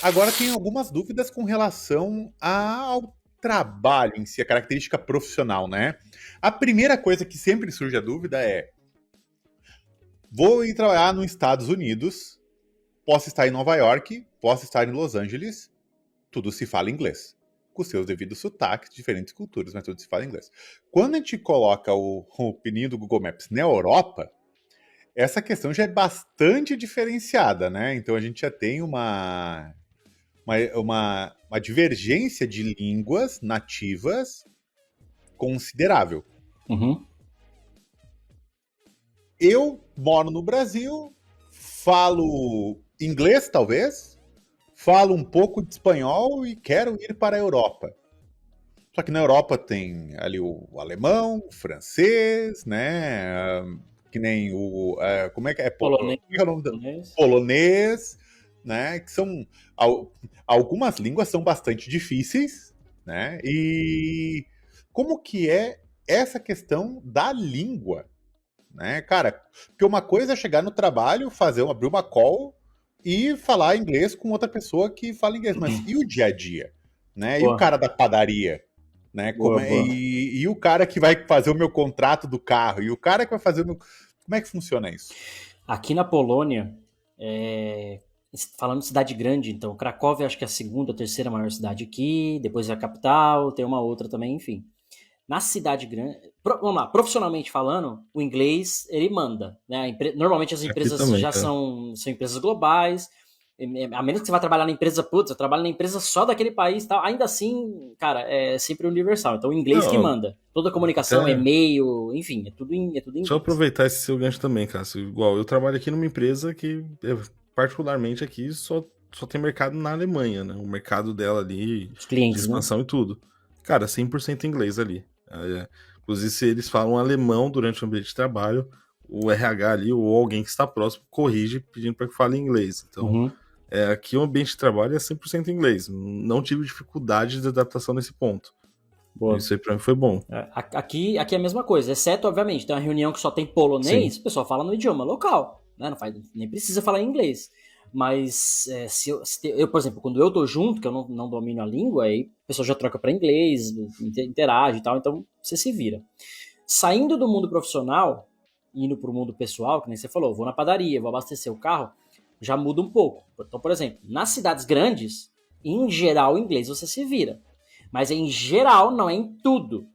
Agora tem algumas dúvidas com relação ao trabalho em si, a característica profissional, né? A primeira coisa que sempre surge a dúvida é: vou ir trabalhar nos Estados Unidos, posso estar em Nova York, posso estar em Los Angeles, tudo se fala inglês. Com seus devidos sotaques, diferentes culturas, mas tudo se fala inglês. Quando a gente coloca o peninho do Google Maps na Europa, essa questão já é bastante diferenciada, né? Então a gente já tem uma divergência de línguas nativas considerável. Uhum. Eu moro no Brasil, falo inglês, talvez, falo um pouco de espanhol e quero ir para a Europa. Só que na Europa tem ali o alemão, o francês, né? Que nem o. Como é que é? Como Polonês, é que é o nome polonês. polonês, né? Que são. Algumas línguas são bastante difíceis, né? E como que é essa questão da língua, né, cara? Porque uma coisa é chegar no trabalho, abrir uma call e falar inglês com outra pessoa que fala inglês, mas e o dia a dia, né? E o Boa, cara da padaria, né? boa, boa. E o cara que vai fazer o meu contrato do carro e o cara que vai fazer o meu, como é que funciona isso? Aqui na Polônia, é, falando de cidade grande, então, Cracóvia acho que é a segunda ou terceira maior cidade aqui, depois é a capital, tem uma outra também, enfim. Na cidade grande, vamos lá, profissionalmente falando, o inglês ele manda, né? Normalmente as Aqui empresas também, já cara. são empresas globais, a menos que você vá trabalhar na empresa, putz, eu trabalho na empresa só daquele país, tal. Ainda assim, cara, é sempre universal. Então o inglês que Não, manda. Toda a comunicação, até. e-mail, enfim, é tudo em Deixa eu inglês. aproveitar esse seu gancho também, cara. Igual, eu trabalho aqui numa empresa que, particularmente aqui, só tem mercado na Alemanha, né? O mercado dela ali, Os de clientes, né? expansão e tudo. Cara, 100% inglês ali. Inclusive, se eles falam alemão durante o ambiente de trabalho, o RH ali, ou alguém que está próximo, corrige pedindo para que fale inglês. Então, Uhum. aqui o ambiente de trabalho é 100% inglês. Não tive dificuldade de adaptação nesse ponto. Boa. Isso aí pra mim foi bom. Aqui é a mesma coisa, exceto, obviamente, tem uma reunião que só tem Sim. polonês, o pessoal fala no idioma local, né? Não faz, nem precisa falar inglês. Mas se eu, por exemplo, quando eu tô junto, que eu não domino a língua, aí a pessoa já troca para inglês, interage e tal, então você se vira. Saindo do mundo profissional, indo pro mundo pessoal, que nem você falou, vou na padaria, vou abastecer o carro, já muda um pouco. Então, por exemplo, nas cidades grandes, em geral, o inglês você se vira. Mas em geral, não é em tudo.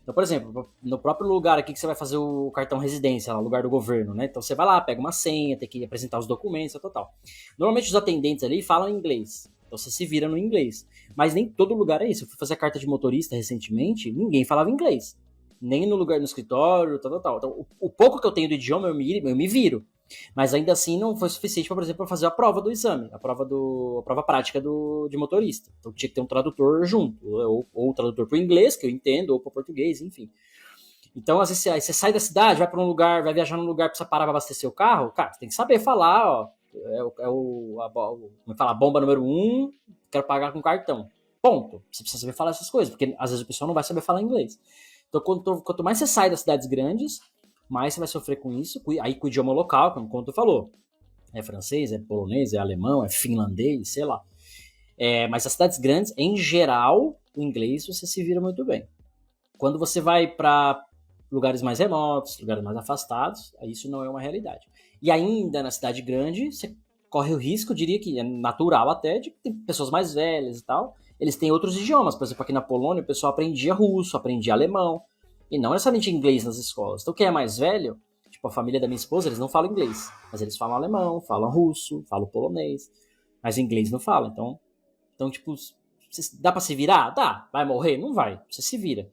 Então, por exemplo, no próprio lugar aqui que você vai fazer o cartão residência, lá, o lugar do governo, né? Então você vai lá, pega uma senha, tem que apresentar os documentos, tal. Normalmente os atendentes ali falam inglês. Então você se vira no inglês. Mas nem todo lugar é isso. Eu fui fazer a carta de motorista recentemente, ninguém falava inglês. Nem no lugar no escritório, tal. Então, o pouco que eu tenho do idioma, eu me viro. Mas ainda assim não foi suficiente, por exemplo, para fazer a prova do exame, a prova prática de motorista. Então tinha que ter um tradutor junto, ou um tradutor para o inglês, que eu entendo, ou para o português, enfim. Então, às vezes, você sai da cidade, vai para um lugar, vai viajar num lugar, precisa parar para abastecer o carro, cara, você tem que saber falar, ó, como é que fala, a bomba número 1, quero pagar com cartão. Ponto. Você precisa saber falar essas coisas, porque às vezes o pessoal não vai saber falar inglês. Então, quanto mais você sai das cidades grandes, mais você vai sofrer com isso, aí com o idioma local, como tu falou. É francês, é polonês, é alemão, é finlandês, sei lá. Mas as cidades grandes, em geral, o inglês você se vira muito bem. Quando você vai para lugares mais remotos, lugares mais afastados, isso não é uma realidade. E ainda na cidade grande, você corre o risco, eu diria que é natural até, de ter pessoas mais velhas e tal. Eles têm outros idiomas. Por exemplo, aqui na Polônia, o pessoal aprendia russo, aprendia alemão. E não necessariamente inglês nas escolas. Então, quem é mais velho, tipo a família da minha esposa, eles não falam inglês. Mas eles falam alemão, falam russo, falam polonês. Mas inglês não falam. Então tipo, dá pra se virar? Dá. Vai morrer? Não vai. Você se vira.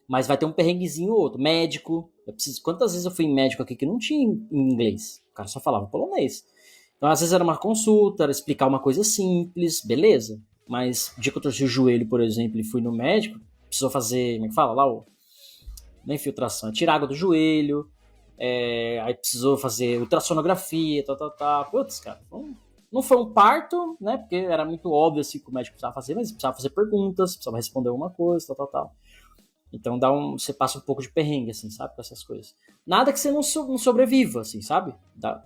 Mas vai ter um perrenguezinho ou outro. Médico. Quantas vezes eu fui em médico aqui que não tinha em inglês? O cara só falava polonês. Então, às vezes era uma consulta, era explicar uma coisa simples, beleza. Mas o dia que eu torci o joelho, por exemplo, e fui no médico, precisou fazer, como é que fala lá? Na infiltração, tirar água do joelho, aí precisou fazer ultrassonografia, tal. Putz, cara, não foi um parto, né? Porque era muito óbvio assim que o médico precisava fazer, mas precisava fazer perguntas, precisava responder alguma coisa, tal. Então você passa um pouco de perrengue, assim, sabe? Com essas coisas. Nada que você não sobreviva, assim, sabe?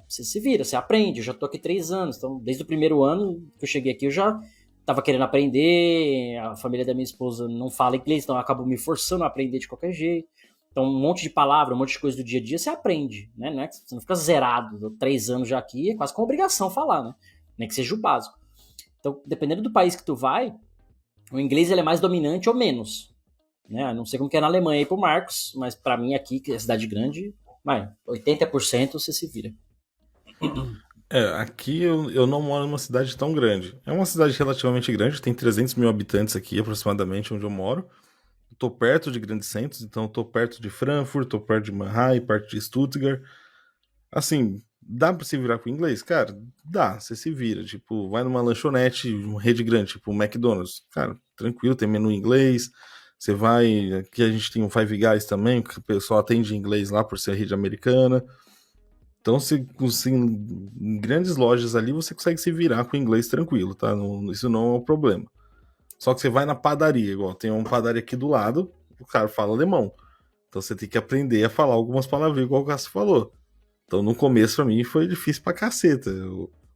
Você se vira, você aprende. Eu já tô aqui 3 anos, então desde o primeiro ano que eu cheguei aqui eu já tava querendo aprender. A família da minha esposa não fala inglês, então eu acabo me forçando a aprender de qualquer jeito. Então um monte de palavra, um monte de coisa do dia a dia você aprende, né? Não é que você não fica zerado. 3 anos já aqui, é quase com obrigação falar, né? Nem que seja o básico. Então, dependendo do país que tu vai, o inglês ele é mais dominante ou menos. Né? Não sei como que é na Alemanha aí pro Marcos, mas pra mim aqui, que é cidade grande, 80% você se vira. Aqui eu não moro numa cidade tão grande. É uma cidade relativamente grande, tem 300 mil habitantes aqui aproximadamente onde eu moro. Tô perto de grandes centros, então tô perto de Frankfurt, tô perto de Mannheim, perto de Stuttgart. Assim, dá pra se virar com inglês? Cara, dá, você se vira. Tipo, vai numa lanchonete, uma rede grande, tipo um McDonald's. Cara, tranquilo, tem menu em inglês. Você vai. Aqui a gente tem um Five Guys também, que o pessoal atende em inglês lá por ser rede americana. Então, em grandes lojas ali, você consegue se virar com inglês tranquilo, tá? Isso não é um problema. Só que você vai na padaria, igual tem uma padaria aqui do lado, o cara fala alemão. Então você tem que aprender a falar algumas palavrinhas, igual o Cássio falou. Então no começo pra mim foi difícil pra caceta.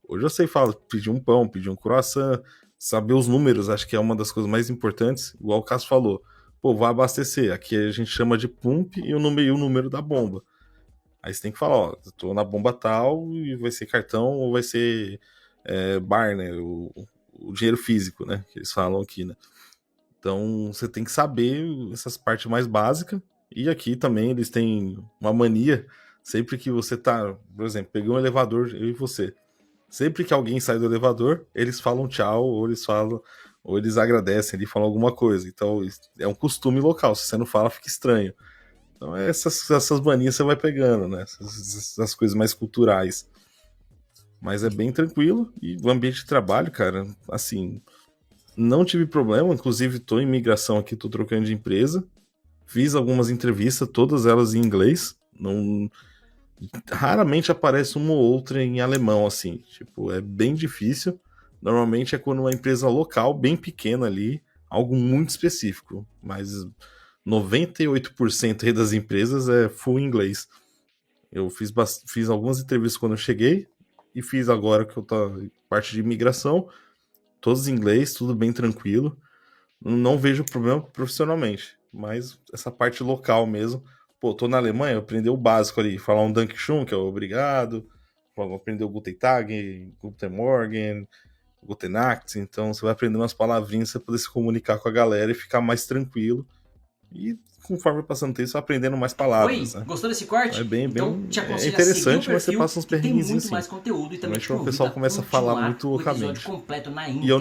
Hoje eu sei falar, pedir um pão, pedir um croissant, saber os números, acho que é uma das coisas mais importantes, igual o Cássio falou. Pô, vai abastecer. Aqui a gente chama de pump e o número da bomba. Aí você tem que falar, ó, eu tô na bomba tal e vai ser cartão ou vai ser bar, né? O dinheiro físico, né? Que eles falam aqui, né? Então você tem que saber essas partes mais básicas. E aqui também eles têm uma mania. Sempre que você tá, por exemplo, peguei um elevador, eu e você. Sempre que alguém sai do elevador, eles falam tchau, ou eles agradecem, eles falam alguma coisa. Então é um costume local. Se você não fala, fica estranho. Então essas manias você vai pegando, né? Essas coisas mais culturais. Mas é bem tranquilo. E o ambiente de trabalho, cara, assim, não tive problema. Inclusive, tô em migração aqui, tô trocando de empresa. Fiz algumas entrevistas, todas elas em inglês. Não... Raramente aparece uma ou outra em alemão, assim. Tipo, é bem difícil. Normalmente é quando uma empresa local, bem pequena ali, algo muito específico. Mas 98% aí das empresas é full inglês. Eu fiz algumas entrevistas quando eu cheguei e fiz agora que eu tô parte de imigração, todos em inglês, tudo bem tranquilo. Não vejo problema profissionalmente, mas essa parte local mesmo. Pô, tô na Alemanha, eu aprendi o básico ali, falar um Dankeschön, que é o obrigado, aprender o Guten Tag, Guten Morgen, Guten Nacht, então você vai aprender umas palavrinhas pra poder se comunicar com a galera e ficar mais tranquilo. E conforme passando o tempo, você vai aprendendo mais palavras. Oi, né? gostou desse corte? É bem Então te aconselho interessante, a seguir o mas você perfil, passa uns que tem perrenguinhos muito assim. mais conteúdo e também te Normalmente o convido pessoal a começa a falar continuar muito o episódio loucamente. completo na E eu íntegra.